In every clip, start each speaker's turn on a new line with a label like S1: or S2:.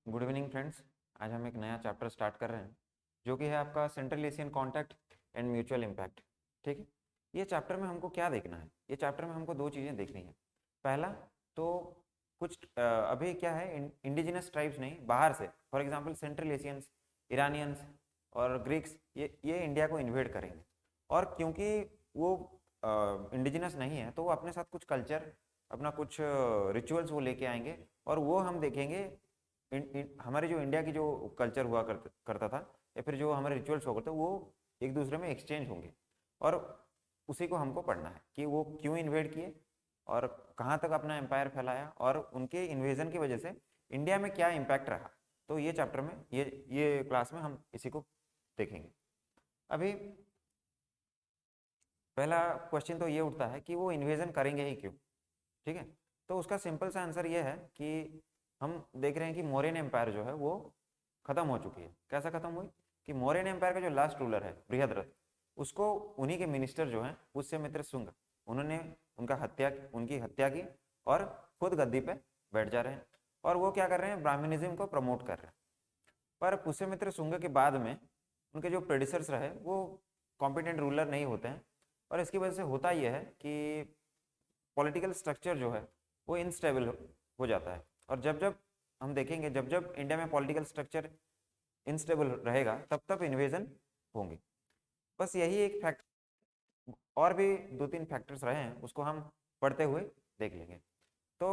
S1: Good evening friends. आज हम एक नया चैप्टर स्टार्ट कर रहे हैं जो कि है आपका central Asian contact and mutual impact. ठीक है, ये चैप्टर में हमको क्या देखना है? ये चैप्टर में हमको दो चीज़ें देखनी है। पहला तो कुछ अभी क्या है, इंडिजिनस ट्राइब्स नहीं, बाहर से, for example central Asians, Iranians और ग्रीक्स, ये इंडिया को इन्वेड करेंगे। और क्योंकि वो इंडिजिनस नहीं है तो वो अपने साथ कुछ कल्चर, अपना कुछ रिचुअल्स वो लेके आएंगे और वो हम देखेंगे। हमारे जो इंडिया की जो कल्चर हुआ करता था या फिर जो हमारे रिचुअल्स हुआ करते वो एक दूसरे में एक्सचेंज होंगे और उसी को हमको पढ़ना है कि वो क्यों इन्वेड किए और कहाँ तक अपना एम्पायर फैलाया और उनके इन्वेजन की वजह से इंडिया में क्या इम्पैक्ट रहा। तो ये चैप्टर में ये क्लास में हम इसी को देखेंगे। अभी पहला क्वेश्चन तो ये उठता है कि वो इन्वेजन करेंगे ही क्यों? ठीक है, तो उसका सिंपल सा आंसर ये है कि हम देख रहे हैं कि मौर्यन एम्पायर जो है वो खत्म हो चुकी है। कैसा खत्म हुई कि मौर्यन एम्पायर का जो लास्ट रूलर है बृहद्रथ, उसको उन्हीं के मिनिस्टर जो हैं पुष्यमित्र शुंग, उन्होंने उनकी हत्या की और खुद गद्दी पे बैठ जा रहे हैं। और वो क्या कर रहे हैं, ब्राह्मणिज्म को प्रमोट कर रहे हैं। पर पुष्यमित्र शुंग के बाद में उनके जो प्रेडिसर्स रहे वो कॉम्पिटेंट रूलर नहीं होते हैं और इसकी वजह से होता यह है कि पॉलिटिकल स्ट्रक्चर जो है वो इनस्टेबल हो जाता है। और जब जब हम देखेंगे, जब जब इंडिया में पॉलिटिकल स्ट्रक्चर इनस्टेबल रहेगा तब तब इन्वेजन होंगे। बस यही एक फैक्ट, और भी दो तीन फैक्टर्स रहे हैं उसको हम पढ़ते हुए देख लेंगे। तो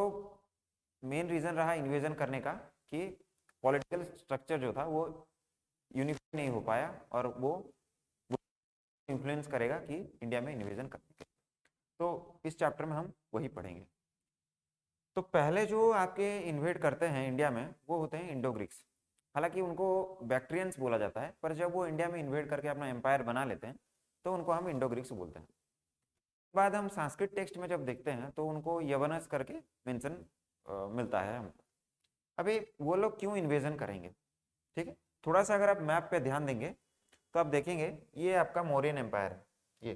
S1: मेन रीज़न रहा इन्वेजन करने का कि पॉलिटिकल स्ट्रक्चर जो था वो यूनिफाई नहीं हो पाया और वो इन्फ्लुएंस करेगा कि इंडिया में इन्वेजन करने के। तो इस चैप्टर में हम वही पढ़ेंगे। तो पहले जो आपके इन्वेड करते हैं इंडिया में वो होते हैं इंडो ग्रीक्स। हालांकि उनको बैक्ट्रियंस बोला जाता है, पर जब वो इंडिया में इन्वेड करके अपना एम्पायर बना लेते हैं तो उनको हम इंडो ग्रीक्स बोलते हैं। बाद हम संस्कृत टेक्स्ट में जब देखते हैं तो उनको यवनस करके मेंशन मिलता है हमको। अभी वो लोग क्यों इन्वेजन करेंगे? ठीक है, थोड़ा सा अगर आप मैप पे ध्यान देंगे तो आप देखेंगे ये आपका मौर्यन एम्पायर है, ये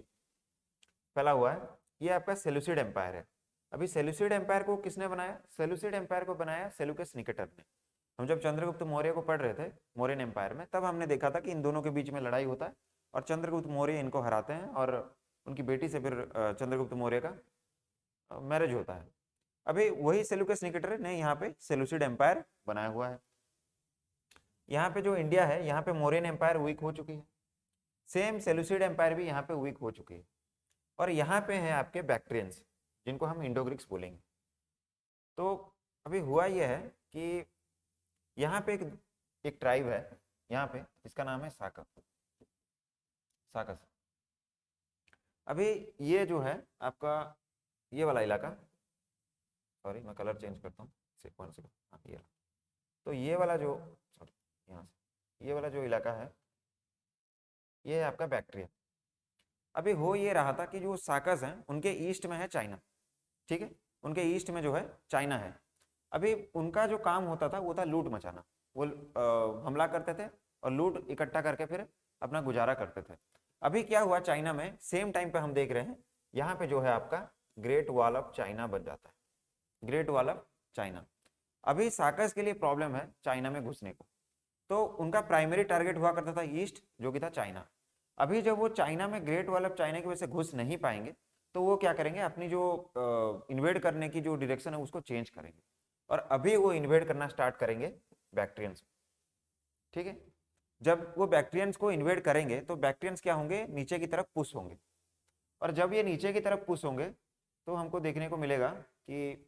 S1: फैला हुआ है, ये आपका सेलुसिड एम्पायर है। अभी सेलुसिड एम्पायर को किसने बनाया? सेलुसिड एम्पायर को बनाया सेलुकस निकेटर ने। हम जब चंद्रगुप्त मौर्य को पढ़ रहे थे मौर्यन एम्पायर में, तब हमने देखा था कि इन दोनों के बीच में लड़ाई होता है और चंद्रगुप्त मौर्य इनको हराते हैं और उनकी बेटी से फिर चंद्रगुप्त मौर्य का मैरिज होता है। अभी वही सेलुकस निकेटर ने यहाँ पे सेलुसिड एम्पायर बनाया हुआ है। यहाँ पे जो इंडिया है, यहाँ पे मौर्यन एम्पायर वीक हो चुकी है, सेम सेलुसिड एम्पायर भी यहाँ पे वीक हो चुकी है। और यहाँ पे हैं आपके बैक्ट्रियंस जिनको हम इंडो ग्रीक्स बोलेंगे। तो अभी हुआ यह है कि यहाँ पे एक ट्राइब है यहाँ पे, इसका नाम है साकस। अभी ये जो है आपका ये वाला इलाका, सॉरी मैं कलर चेंज करता हूँ, वन सेकंड, हाँ ये रहा। तो ये वाला जो, सॉरी, यहाँ से ये वाला जो इलाका है ये है आपका बैक्ट्रिया। अभी हो ये रहा था कि जो साकस हैं उनके ईस्ट में है चाइना। ठीक है, उनके ईस्ट में जो है चाइना है। अभी उनका जो काम होता था वो था लूट मचाना। वो हमला करते थे और लूट इकट्ठा करके फिर अपना गुजारा करते थे। अभी क्या हुआ, चाइना में सेम टाइम पे हम देख रहे हैं यहाँ पे जो है आपका ग्रेट वॉल ऑफ चाइना बन जाता है, ग्रेट वॉल ऑफ चाइना। अभी साकस के लिए प्रॉब्लम है चाइना में घुसने को, तो उनका प्राइमरी टारगेट हुआ करता था ईस्ट जो कि था चाइना। अभी जब वो चाइना में ग्रेट वॉल ऑफ चाइना की वजह से घुस नहीं पाएंगे तो वो क्या करेंगे, अपनी जो इन्वेड करने की जो डायरेक्शन है उसको चेंज करेंगे और अभी वो इन्वेड करना स्टार्ट करेंगे बैक्ट्रियंस। ठीक है, जब वो बैक्ट्रियंस को इन्वेड करेंगे तो बैक्ट्रियंस क्या होंगे, नीचे की तरफ पुश होंगे। और जब ये नीचे की तरफ पुश होंगे तो हमको देखने को मिलेगा कि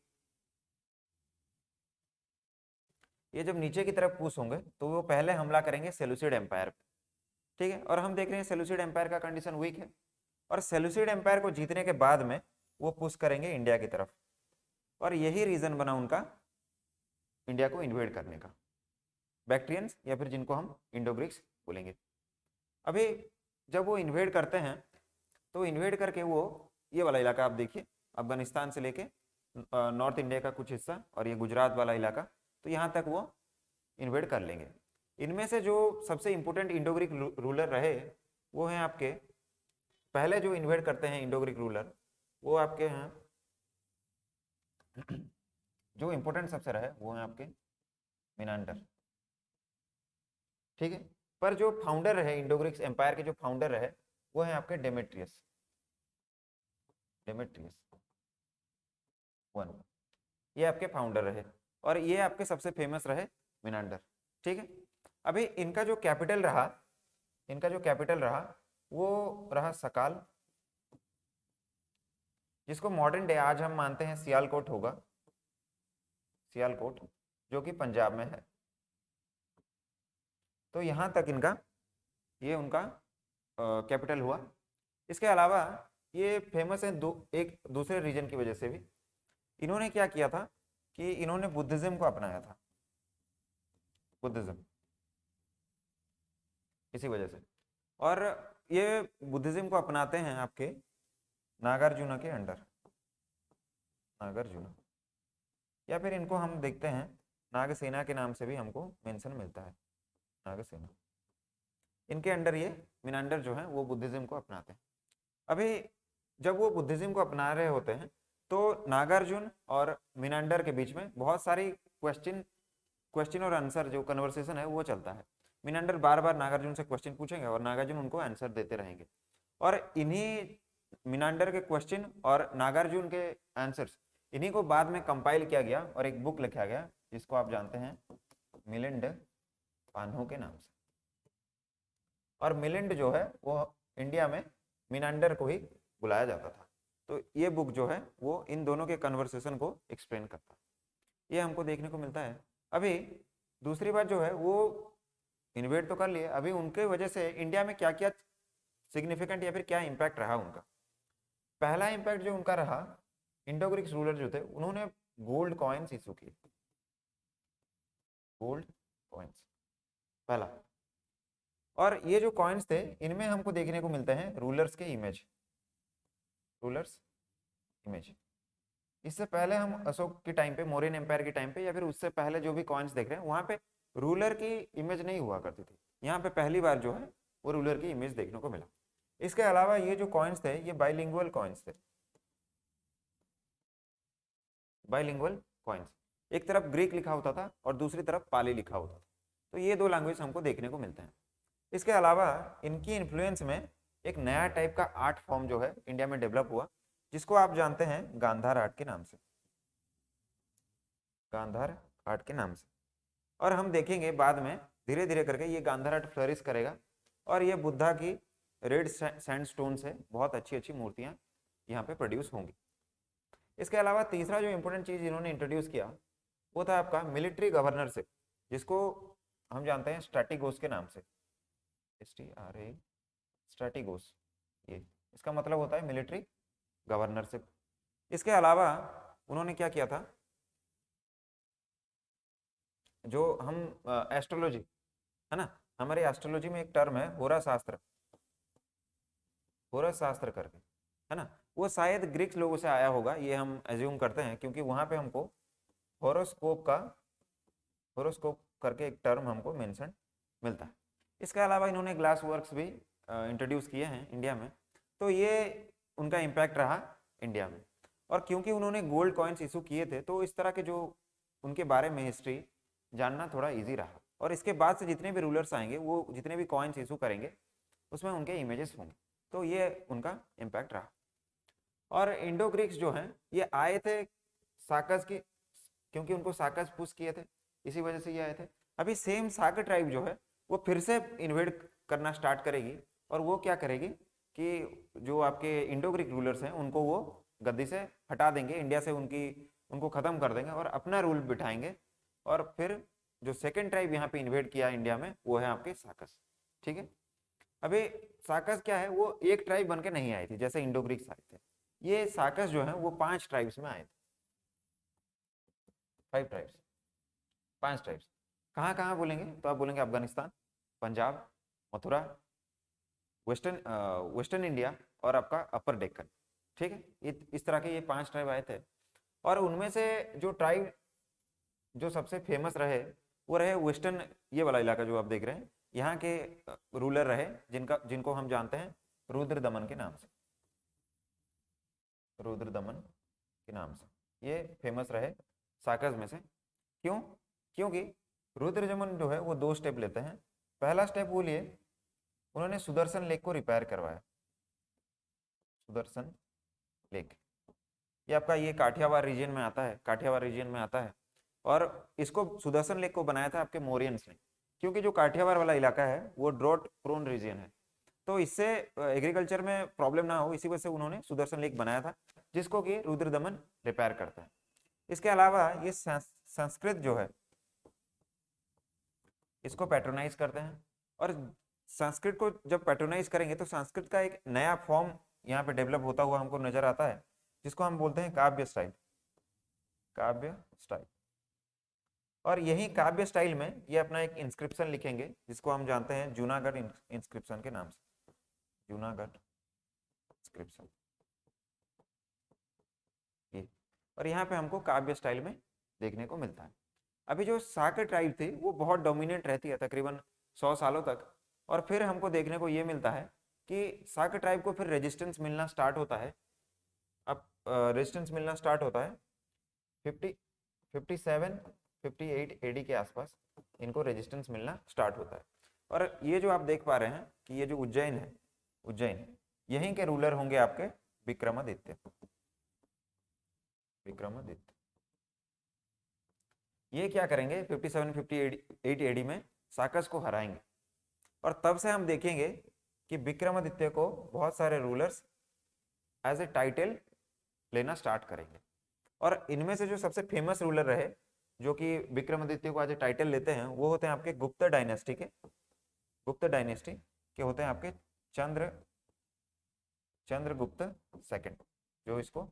S1: ये जब नीचे की तरफ पुश होंगे तो वो पहले हमला करेंगे सेलुसिड एम्पायर पे। ठीक है, और हम देख रहे हैं सेलुसिड एम्पायर का कंडीशन वीक है और सेलुसिड एम्पायर को जीतने के बाद में वो पुश करेंगे इंडिया की तरफ। और यही रीजन बना उनका इंडिया को इन्वेड करने का, बैक्ट्रियंस या फिर जिनको हम इंडो ग्रीक्स बोलेंगे। अभी जब वो इन्वेड करते हैं तो इन्वेड करके वो ये वाला इलाका आप देखिए, अफगानिस्तान से लेके नॉर्थ इंडिया का कुछ हिस्सा और ये गुजरात वाला इलाका, तो यहाँ तक वो इन्वेड कर लेंगे। इनमें से जो सबसे इंपॉर्टेंट इंडो ग्रीक रूलर रहे वो हैं आपके, पहले जो इन्वेड करते हैं इंडो ग्रीक रूलर वो आपके हैं जो इंपॉर्टेंट सबसे रहे वो है आपके मिनांडर, ठीक है। पर जो फाउंडर रहे इंडो ग्रीक एम्पायर के, जो फाउंडर रहे वो है आपके डेमेट्रियस, डेमेट्रियस वन, ये आपके फाउंडर रहे और ये आपके सबसे फेमस रहे मिनांडर, ठीक है। अभी इनका जो कैपिटल रहा, इनका जो कैपिटल रहा वो रहा सकाल, जिसको मॉडर्न डे आज हम मानते हैं सियालकोट होगा, सियालकोट, जो कि पंजाब में है। तो यहाँ तक इनका, ये उनका कैपिटल हुआ। इसके अलावा ये फेमस है एक दूसरे रीजन की वजह से भी। इन्होंने क्या किया था कि इन्होंने बुद्धिज्म को अपनाया था, बुद्धिज्म, इसी वजह से। और ये बुद्धिज्म को अपनाते हैं आपके नागार्जुना के अंडर, नागार्जुना, या फिर इनको हम देखते हैं नागसेना के नाम से भी हमको मेंशन मिलता है, नागसेना। इनके अंडर ये मिनांडर जो है वो बुद्धिज्म को अपनाते हैं। अभी जब वो बुद्धिज्म को अपना रहे होते हैं तो नागार्जुन और मिनांडर के बीच में बहुत सारी क्वेश्चन और आंसर जो कन्वर्सेशन है वो चलता है। मिनांडर बार बार नागार्जुन से क्वेश्चन पूछेंगे और नागार्जुन उनको आंसर देते रहेंगे, और इन्हीं मिनांडर के क्वेश्चन और नागार्जुन के आंसर्स, इन्हीं को बाद में कंपाइल किया गया और एक बुक लिखा गया जिसको आप जानते हैं मिलिंड पान्हो के नाम से। और मिलिंड जो है वो इंडिया में मिनांडर को ही बुलाया जाता था। तो ये बुक जो है वो इन दोनों के कन्वर्सेशन को एक्सप्लेन करता है, ये हमको देखने को मिलता है। अभी दूसरी बात जो है वो इन्वेट तो कर लिए, अभी उनके वजह से इंडिया में क्या क्या सिग्निफिकेंट या फिर क्या इम्पैक्ट रहा उनका। पहला इम्पैक्ट जो उनका रहा, इंडो ग्रीक रूलर जो थे उन्होंने गोल्ड कॉइन्स इशू किए, गोल्ड कॉइन्स पहला। और ये जो कॉइन्स थे इनमें हमको देखने को मिलते हैं रूलर्स के इमेज, रूलर्स इमेज। इससे पहले हम अशोक के टाइम पे, मौर्यन एम्पायर के टाइम पे, या फिर उससे पहले जो भी कॉइन्स देख रहे हैं वहां पे रूलर की इमेज नहीं हुआ करती थी। यहाँ पे पहली बार जो है वो रूलर की इमेज देखने को मिला। इसके अलावा ये जो कॉइन्स थे ये बाइलिंगुअल कॉइन्स थे, बाइलिंगुअल कॉइन्स, एक तरफ ग्रीक लिखा होता था और दूसरी तरफ पाली लिखा होता था। तो ये दो लैंग्वेज हमको देखने को मिलते हैं। इसके अलावा इनकी इन्फ्लुएंस में एक नया टाइप का आर्ट फॉर्म जो है इंडिया में डेवलप हुआ, जिसको आप जानते हैं गांधार आर्ट के नाम से, गांधार आर्ट के नाम से। और हम देखेंगे बाद में धीरे धीरे करके ये गांधार आर्ट फ्लरिश करेगा और ये बुद्धा की रेड सैंडस्टोन से बहुत अच्छी अच्छी मूर्तियां यहाँ पे प्रोड्यूस होंगी। इसके अलावा तीसरा जो इंपॉर्टेंट चीज इन्होंने इंट्रोड्यूस किया वो था आपका मिलिट्री गवर्नरशिप, जिसको हम जानते हैं स्ट्रैटिगोस के नाम से, STRA, स्ट्रैटिगोस। ये इसका मतलब होता है मिलिट्री गवर्नरशिप। इसके अलावा उन्होंने क्या किया था, जो हम एस्ट्रोलॉजी है ना, हमारे एस्ट्रोलॉजी में एक टर्म है होरा शास्त्र, होरा शास्त्र करके है ना, वो शायद ग्रीक लोगों से आया होगा ये हम एज्यूम करते हैं, क्योंकि वहां पे हमको होरोस्कोप करके एक टर्म हमको मेंशन मिलता है। इसके अलावा इन्होंने ग्लास वर्क्स भी इंट्रोड्यूस किए हैं इंडिया में, तो ये उनका इम्पैक्ट रहा इंडिया में। और क्योंकि उन्होंने गोल्ड कॉइन्स इशू किए थे तो इस तरह के जो उनके बारे में हिस्ट्री जानना थोड़ा इजी रहा। और इसके बाद से जितने भी रूलर्स आएंगे वो जितने भी कॉइन्स इशू करेंगे उसमें उनके इमेजेस होंगे, तो ये उनका इम्पैक्ट रहा। और इंडो ग्रीक्स जो हैं ये आए थे साकस की, क्योंकि उनको साकस पुश किए थे, इसी वजह से ये आए थे। अभी सेम साक ट्राइब जो है वो फिर से इन्वेड करना स्टार्ट करेगी, और वो क्या करेगी कि जो आपके इंडो ग्रीक रूलर्स हैं उनको वो गद्दी से हटा देंगे, इंडिया से उनको खत्म कर देंगे और अपना रूल बिठाएंगे। और फिर जो सेकेंड ट्राइब यहाँ पे इन्वेड किया इंडिया में वो है आपके साकस, ठीक है। अभी साकस क्या है, वो एक ट्राइब बन के नहीं आए थे जैसे इंडो ग्रीक्स आए थे, ये साकस जो है वो 5 ट्राइब्स में आए थे, 5 ट्राइब्स, 5 ट्राइब्स। कहाँ कहाँ बोलेंगे तो आप बोलेंगे अफगानिस्तान, पंजाब, मथुरा, वेस्टर्न इंडिया और आपका अपर डेक्कन, ठीक है। ये इस तरह के ये 5 ट्राइब आए थे। और उनमें से जो ट्राइब जो सबसे फेमस रहे वो रहे वेस्टर्न, ये वाला इलाका जो आप देख रहे हैं, यहाँ के रूलर रहे जिनको हम जानते हैं रुद्र दमन के नाम से, रुद्र दमन के नाम से ये फेमस रहे साकस में से। क्यों? क्योंकि रुद्रदमन जो है वो 2 स्टेप लेते हैं। पहला स्टेप वो लिए, उन्होंने सुदर्शन लेक को रिपेयर करवाया। सुदर्शन लेक ये आपका ये काठियावाड़ रीजन में आता है, काठियावाड़ रीजन में आता है। और इसको सुदर्शन लेक को बनाया था आपके मौर्यंस ने, क्योंकि जो काठियावाड़ वाला इलाका है वो ड्रॉट प्रोन रीजन है, तो इससे एग्रीकल्चर में प्रॉब्लम ना हो, इसी वजह से उन्होंने सुदर्शन लेक बनाया था, जिसको कि रुद्रदमन रिपेयर करता है। इसके अलावा ये संस्कृत जो है इसको पैट्रोनाइज करते हैं, और संस्कृत को जब पैट्रोनाइज करेंगे तो संस्कृत का एक नया फॉर्म यहाँ पे डेवलप होता हुआ हमको नजर आता है, जिसको हम बोलते हैं काव्य स्टाइल। काव्य स्टाइल। और यही काव्य स्टाइल में ये अपना एक इंस्क्रिप्शन लिखेंगे, जिसको हम जानते हैं जूनागढ़ इंस्क्रिप्शन के नाम से। जूनागढ़ इंस्क्रिप्शन ये, और यहाँ पे हमको काव्य स्टाइल में देखने को मिलता है। अभी जो साक ट्राइब थी वो बहुत डोमिनेट रहती है तकरीबन 100 सालों तक, और फिर हमको देखने को ये मिलता है कि साक ट्राइब को फिर रेजिस्टेंस मिलना स्टार्ट होता है। अब रेजिस्टेंस मिलना स्टार्ट होता है 57 58 एडी के आसपास इनको रेजिस्टेंस मिलना स्टार्ट होता है। और ये जो आप देख पा रहे हैं कि ये जो उज्जैन है, उज्जैन यहीं के रूलर होंगे आपके विक्रमादित्य। विक्रमादित्य ये क्या करेंगे 57 58 एडी में साकस को हराएंगे, और तब से हम देखेंगे कि विक्रमादित्य को बहुत सारे रूलर्स एज ए टाइटल लेना स्टार्ट करेंगे। और इनमें से जो सबसे फेमस रूलर रहे जो कि विक्रमादित्य को एज ए टाइटल लेते हैं, वो होते हैं आपके गुप्त डायनेस्टी के। गुप्त डायनेस्टी के होते हैं आपके चंद्रगुप्त सेकंड, जो इसको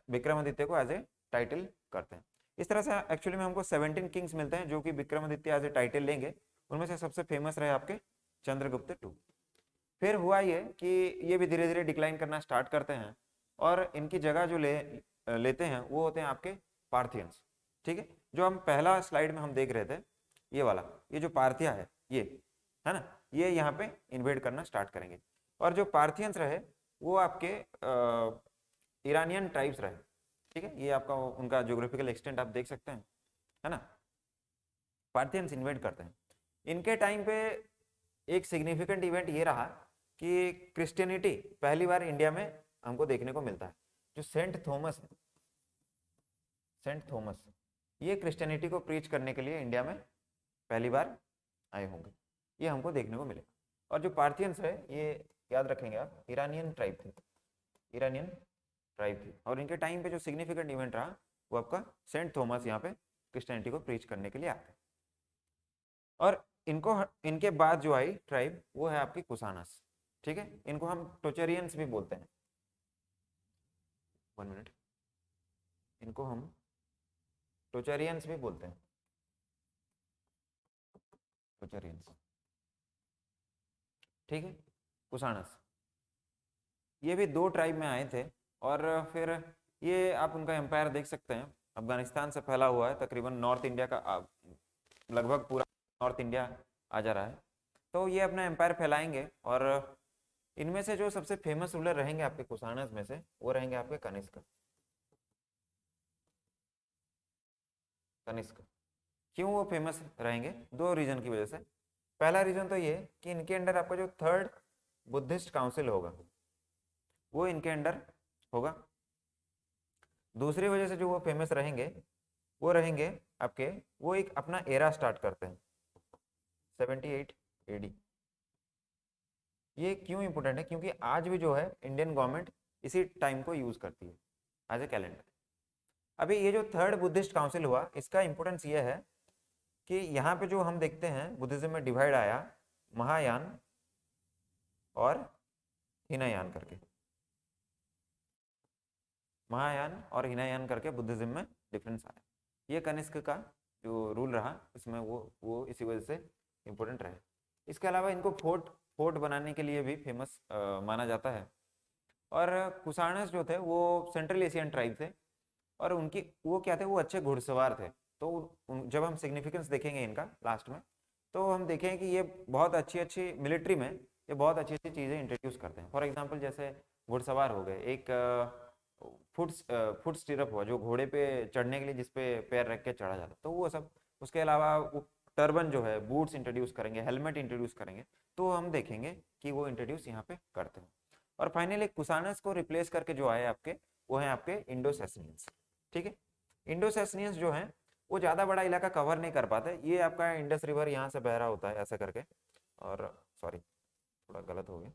S1: विक्रमादित्य को एज ए टाइटल करते हैं। इस तरह से एक्चुअली में हमको 17 किंग्स मिलते हैं जो कि विक्रमादित्य एज ए टाइटल लेंगे। उनमें से सबसे फेमस रहे आपके चंद्रगुप्त टू। फिर हुआ ये कि ये भी धीरे धीरे डिक्लाइन करना स्टार्ट करते हैं, और इनकी जगह जो लेते हैं वो होते हैं आपके पार्थियंस। ठीक है, जो हम पहला स्लाइड में हम देख रहे थे, ये वाला, ये जो पार्थिया है ये है ना, ये यहाँ पे इन्वेड करना स्टार्ट करेंगे। और जो पार्थियंस रहे वो आपके ईरानियन ट्राइब्स रहे। ठीक है, ये आपका उनका ज्योग्राफिकल एक्सटेंट आप देख सकते हैं, है ना। पार्थियंस इन्वेड करते हैं। इनके टाइम पे एक सिग्निफिकेंट इवेंट ये रहा कि क्रिश्चियनिटी पहली बार इंडिया में हमको देखने को मिलता है। जो सेंट थॉमस है, सेंट थॉमस, ये क्रिश्चियनिटी को प्रीच करने के लिए इंडिया में पहली बार आए होंगे, ये हमको देखने को मिलेगा। और जो पार्थियंस है ये याद रखेंगे आप, ईरानियन ट्राइब थे, ईरानियन ट्राइब थी। और इनके टाइम पे जो सिग्निफिकेंट इवेंट रहा वो आपका सेंट थॉमस यहाँ पे क्रिश्चियनिटी को प्रीच करने के लिए आते। और इनके बाद जो आई ट्राइब वो है आपकी कुसानस। ठीक है, इनको हम टोचरियंस भी बोलते हैं। 1 मिनट, इनको हम टोचरियंस भी बोलते हैं, टोचरियंस। ठीक है, कुसानस ये भी 2 ट्राइब में आए थे, और फिर ये आप उनका एम्पायर देख सकते हैं, अफगानिस्तान से फैला हुआ है, तकरीबन नॉर्थ इंडिया का लगभग पूरा नॉर्थ इंडिया आ जा रहा है। तो ये अपना एम्पायर फैलाएंगे, और इनमें से जो सबसे फेमस रूलर रहेंगे आपके कुसानस में से वो रहेंगे आपके कनिष्क। कनिष्क क्यों वो फेमस रहेंगे? 2 रीजन की वजह से। पहला रीजन तो ये कि इनके अंडर आपका जो 3rd बुद्धिस्ट काउंसिल होगा वो इनके अंडर होगा। दूसरी वजह से जो वो फेमस रहेंगे वो रहेंगे आपके, वो एक अपना एरा स्टार्ट करते हैं 78 एडी। ये क्यों इंपॉर्टेंट है? क्योंकि आज भी जो है इंडियन गवर्नमेंट इसी टाइम को यूज करती है एज ए कैलेंडर। अभी ये जो 3rd बुद्धिस्ट काउंसिल हुआ, इसका इंपॉर्टेंस ये है कि यहाँ पे जो हम देखते हैं बुद्धिज्म में डिवाइड आया महायान और हीनयान करके, महायान और हीनयान करके बुद्धिज्म में डिफरेंस आया। ये कनिष्क का जो रूल रहा इसमें वो इसी वजह से इम्पोर्टेंट रहे। इसके अलावा इनको फोर्ट बनाने के लिए भी फेमस माना जाता है। और कुसानस जो थे वो सेंट्रल एशियन ट्राइब थे, और उनकी वो क्या थे, वो अच्छे घुड़सवार थे। तो जब हम सिग्निफिकेंस देखेंगे इनका लास्ट में, तो हम देखेंगे कि ये बहुत अच्छी मिलिट्री में ये बहुत अच्छी चीज़ें इंट्रोड्यूस करते हैं। फॉर एग्जांपल जैसे घुड़सवार हो गए, एक फुट फुट स्टिरअप हुआ, जो घोड़े पे चढ़ने के लिए जिस पे पैर रख के चढ़ा जाता, तो वो सब। उसके अलावा वो टर्बन जो है, बूट्स इंट्रोड्यूस करेंगे, हेलमेट इंट्रोड्यूस करेंगे, तो हम देखेंगे कि वो इंट्रोड्यूस यहाँ पे करते हैं। और फाइनली कुसानस को रिप्लेस करके जो आए आपके, वो है आपके इंडो सैसनियंस। ठीक है, इंडो सैसनियंस जो है वो ज़्यादा बड़ा इलाका कवर नहीं कर पाते। ये आपका इंडस रिवर यहाँ से बह रहा होता है ऐसा करके, और सॉरी थोड़ा गलत हो गया,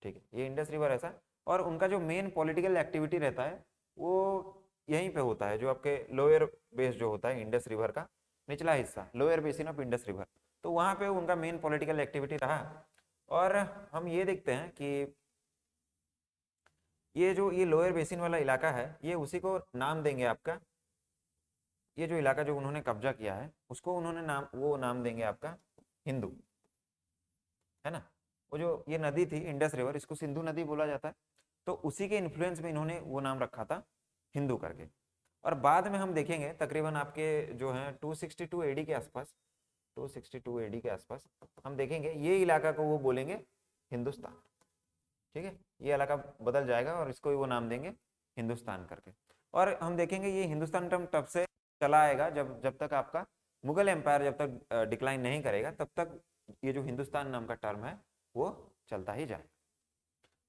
S1: ठीक है, ये इंडस रिवर ऐसा। और उनका जो मेन पॉलिटिकल एक्टिविटी रहता है वो यहीं पे होता है, जो आपके लोअर बेस जो होता है इंडस रिवर का निचला हिस्सा, lower basin of Indus river, तो वहाँ पे उनका मेन पॉलिटिकल एक्टिविटी रहा। और हम ये देखते हैं कि ये जो ये लोअर बेसिन वाला इलाका है, ये उसी को नाम देंगे आपका, ये जो इलाका जो उन्होंने कब्जा किया है उसको उन्होंने नाम देंगे आपका हिंदू, है ना। वो जो ये नदी थी इंडस रिवर, इसको सिंधु नदी बोला जाता है, तो उसी के इन्फ्लुएंस में इन्होंने वो नाम रखा था हिंदू करके। और बाद में हम देखेंगे तकरीबन आपके जो हैं 262 एडी के आसपास, 262 एडी के आसपास हम देखेंगे ये इलाका को वो बोलेंगे हिंदुस्तान। ठीक है, ये इलाका बदल जाएगा और इसको वो नाम देंगे हिंदुस्तान करके। और हम देखेंगे ये हिंदुस्तान टर्म तब से चला आएगा जब जब तक आपका मुगल एम्पायर जब तक डिक्लाइन नहीं करेगा, तब तक ये जो हिंदुस्तान नाम का टर्म है वो चलता ही जाएगा।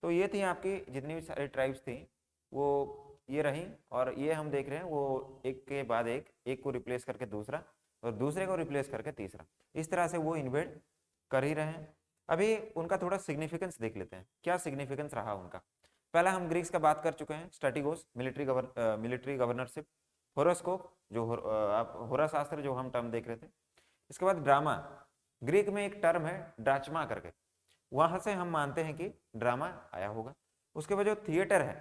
S1: तो ये थी आपकी जितनी भी सारी ट्राइब्स थी वो ये रही, और ये हम देख रहे हैं वो एक के बाद एक को रिप्लेस करके दूसरा, और दूसरे को रिप्लेस करके तीसरा, इस तरह से वो इन्वेड कर ही रहे हैं। अभी उनका थोड़ा सिग्निफिकेंस देख लेते हैं, क्या सिग्निफिकेंस रहा उनका। पहला हम ग्रीक्स का बात कर चुके हैं, स्ट्रेटिगोस मिलिट्री गवर्नरशिप, होरोस्कोप जो आप होरा शास्त्र जो हम टर्म देख रहे थे। इसके बाद ड्रामा, ग्रीक में एक टर्म है ड्राचमा करके, वहां से हम मानते हैं कि ड्रामा आया होगा। उसके बाद जो थिएटर है,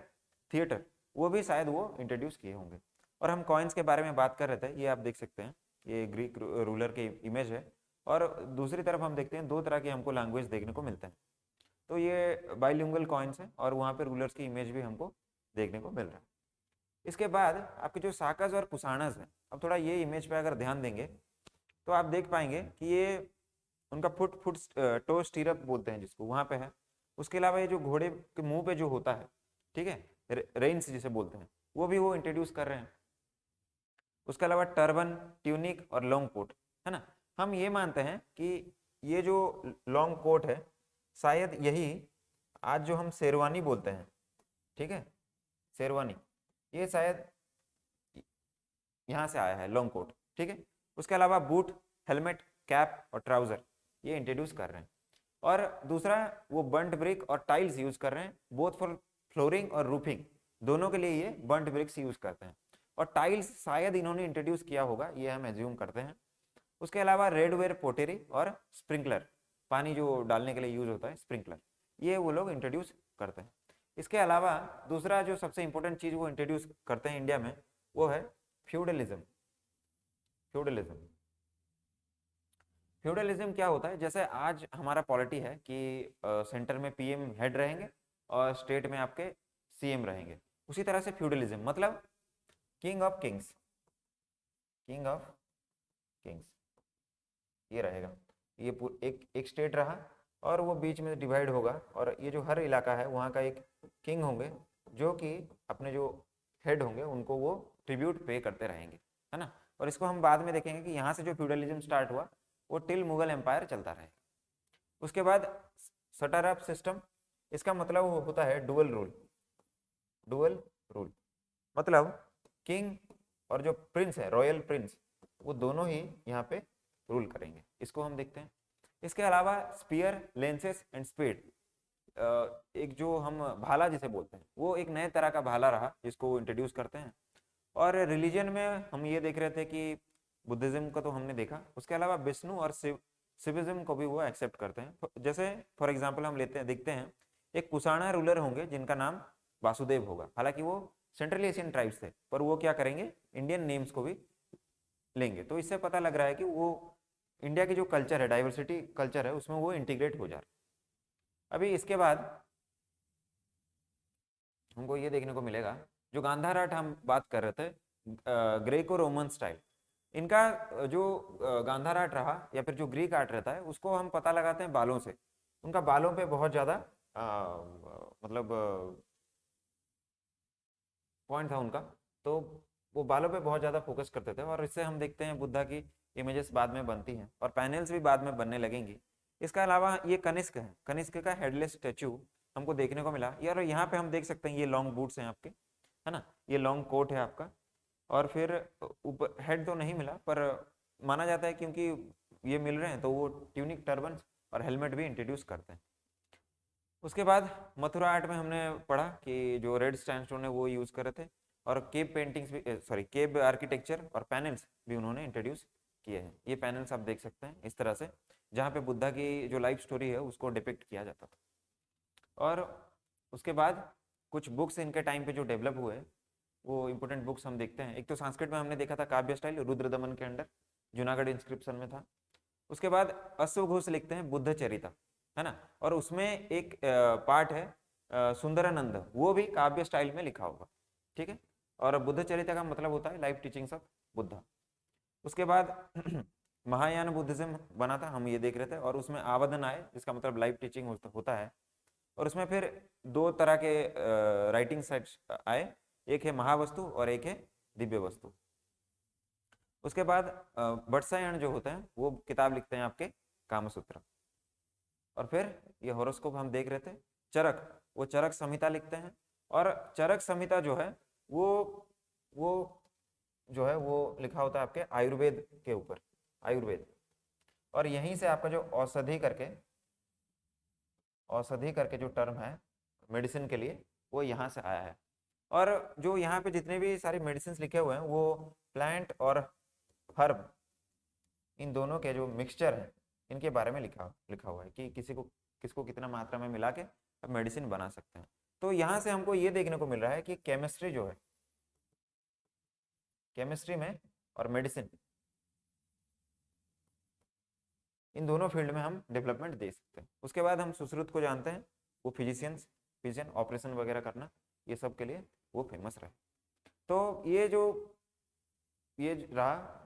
S1: थिएटर वो भी शायद वो इंट्रोड्यूस किए होंगे। और हम कॉइन्स के बारे में बात कर रहे थे, ये आप देख सकते हैं, ये ग्रीक रूलर के इमेज है। और दूसरी तरफ हम देखते हैं दो तरह के हमको लैंग्वेज देखने को मिलते हैं, तो ये बाइलिंगुअल कॉइन्स हैं और वहाँ पे रूलर्स की इमेज भी हमको देखने को मिल रहा है। इसके बाद आपके जो साकस और कुसानस हैं, अब थोड़ा ये इमेज पे अगर ध्यान देंगे तो आप देख पाएंगे कि ये उनका फुट फुट टो स्टीरअप बोलते हैं जिसको, वहाँ पे है। उसके अलावा ये जो घोड़े के मुंह पे जो होता है, ठीक है, रेंस जिसे बोलते हैं, वो भी वो इंट्रोड्यूस कर रहे हैं। उसके अलावा टर्बन, ट्यूनिक और लॉन्ग कोट, है ना। हम ये मानते हैं कि ये जो लॉन्ग कोट है शायद यही आज जो हम शेरवानी बोलते हैं, ठीक है, शेरवानी, ये शायद यहाँ से आया है लॉन्ग कोट। ठीक है, उसके अलावा बूट, हेलमेट, कैप और ट्राउजर ये इंट्रोड्यूस कर रहे हैं। और दूसरा वो बंट ब्रिक और टाइल्स यूज कर रहे हैं, बोथ फॉर फ्लोरिंग और रूफिंग, दोनों के लिए ये बंट ब्रिक्स यूज करते हैं। और टाइल्स शायद इन्होंने इंट्रोड्यूस किया होगा, ये हम एज्यूम करते हैं। उसके अलावा रेडवेयर पोटेरी और स्प्रिंकलर, पानी जो डालने के लिए यूज होता है स्प्रिंकलर, ये वो लोग इंट्रोड्यूस करते हैं। इसके अलावा दूसरा जो सबसे इंपॉर्टेंट चीज वो इंट्रोड्यूस करते हैं इंडिया में, वो है फ्यूडलिज्म। फ्यूडलिज्म, फ्यूडलिज्म क्या होता है, जैसे आज हमारा पॉलिटी है कि सेंटर में पीएम हेड रहेंगे और स्टेट में आपके सीएम रहेंगे, उसी तरह से फ्यूडलिज्म मतलब king of Kings, king of Kings ये रहेगा। ये एक एक स्टेट रहा और वो बीच में डिवाइड होगा, और ये जो हर इलाका है वहाँ का एक किंग होंगे जो कि अपने जो हेड होंगे उनको वो ट्रिब्यूट पे करते रहेंगे, है ना। और इसको हम बाद में देखेंगे कि यहाँ से जो फ्यूडलिज्म स्टार्ट हुआ वो टिल मुगल एम्पायर चलता रहेगा। उसके बाद सटरअप सिस्टम, इसका मतलब होता है डुअल रूल। डुअल रूल मतलब किंग और जो प्रिंस है, रॉयल प्रिंस, वो दोनों ही यहाँ पे रूल करेंगे, इसको हम देखते हैं। इसके अलावा स्पीयर, लेंसेस एंड स्पीड, एक जो हम भाला जिसे बोलते हैं, वो एक नए तरह का भाला रहा जिसको इंट्रोड्यूस करते हैं। और रिलीजन में हम ये देख रहे थे कि बुद्धिज्म का तो हमने देखा, उसके अलावा विष्णु और शिविज्म को भी वो एक्सेप्ट करते हैं। जैसे फॉर एग्जांपल हम लेते हैं, देखते हैं एक कुषाणा रूलर होंगे जिनका नाम वासुदेव होगा, हालांकि वो सेंट्रल एशियन ट्राइब्स थे, पर वो क्या करेंगे, इंडियन नेम्स को भी लेंगे। तो इससे पता लग रहा है कि वो इंडिया की जो कल्चर है, डाइवर्सिटी कल्चर है, उसमें वो इंटीग्रेट हो जा रहा है। अभी इसके बाद हमको ये देखने को मिलेगा, जो गांधार आर्ट हम बात कर रहे थे, ग्रेको रोमन स्टाइल, इनका जो गांधार आर्ट रहा या फिर जो ग्रीक आर्ट रहता है उसको हम पता लगाते हैं बालों से। उनका बालों पे बहुत ज़्यादा मतलब पॉइंट था उनका। तो वो बालों पे बहुत ज़्यादा फोकस करते थे, और इससे हम देखते हैं बुद्धा की इमेजेस बाद में बनती हैं और पैनल्स भी बाद में बनने लगेंगी। इसके अलावा ये कनिष्क है, कनिष्क का हेडलेस स्टैचू हमको देखने को मिला यार। यहाँ पे हम देख सकते हैं ये लॉन्ग बूट्स हैं आपके, है ना, ये लॉन्ग कोट है आपका, और फिर ऊपर हेड तो नहीं मिला, पर माना जाता है क्योंकि ये मिल रहे हैं तो वो ट्यूनिक, टर्बन और हेलमेट भी इंट्रोड्यूस करते हैं। उसके बाद मथुरा आर्ट में हमने पढ़ा कि जो रेड सैंडस्टोन है वो यूज़ कर रहे थे, और केव पेंटिंग्स भी, सॉरी केव आर्किटेक्चर और पैनल्स भी उन्होंने इंट्रोड्यूस किए हैं। ये पैनल्स आप देख सकते हैं इस तरह से, जहाँ पे बुद्धा की जो लाइफ स्टोरी है उसको डिपिक्ट किया जाता था। और उसके बाद कुछ बुक्स इनके टाइम पे जो डेवलप हुए, वो इंपोर्टेंट बुक्स हम देखते हैं। एक तो संस्कृत में हमने देखा था काव्य स्टाइल, रुद्रदमन के अंडर जूनागढ़ इंस्क्रिप्शन में था। उसके बाद अश्व घोष लिखते हैं बुद्ध चरिता, है ना, और उसमें एक पार्ट है सुंदरानंद, वो भी काव्य स्टाइल में लिखा होगा, ठीक है। और बुद्ध चरिता का मतलब होता है लाइफ टीचिंग्स ऑफ बुद्धा। उसके बाद महायान बुद्धिज्म बना था, हम ये देख रहे थे, और उसमें आवादन आए जिसका मतलब लाइफ टीचिंग होता है। और उसमें फिर दो तरह के राइटिंग सेट्स आए, एक है महावस्तु और एक है दिव्य वस्तु। उसके बाद बत्सायन जो होते हैं वो किताब लिखते हैं आपके कामसूत्र। और फिर ये होरोस्कोप हम देख रहे थे, चरक, वो चरक संहिता लिखते हैं। और चरक संहिता जो है वो जो है वो लिखा होता है आपके आयुर्वेद के ऊपर, आयुर्वेद। और यहीं से आपका जो औषधि करके जो टर्म है मेडिसिन के लिए, वो यहाँ से आया है। और जो यहाँ पे जितने भी सारे मेडिसिन लिखे हुए हैं वो प्लांट और हर्ब, इन दोनों के जो मिक्सचर है इनके बारे में लिखा हुआ है कि किसको कितना मात्रा में मिला के अब मेडिसिन बना सकते हैं। तो यहाँ से हमको ये देखने को मिल रहा है कि केमिस्ट्री जो है, केमिस्ट्री में और मेडिसिन, इन दोनों फील्ड में हम डेवलपमेंट दे सकते हैं। उसके बाद हम सुश्रुत को जानते हैं, वो फिजिशियन ऑपरेशन वगैरह करना, ये सब के लिए वो फेमस रहे। तो ये रहा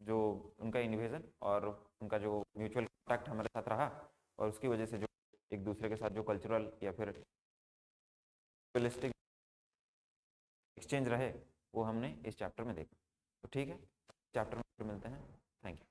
S1: जो उनका इन्वेजन और उनका जो म्यूचुअल कॉन्टैक्ट हमारे साथ रहा, और उसकी वजह से जो एक दूसरे के साथ जो कल्चरल या फिर एक्सचेंज रहे, वो हमने इस चैप्टर में देखा। तो ठीक है, चैप्टर में मिलते हैं। Thank you.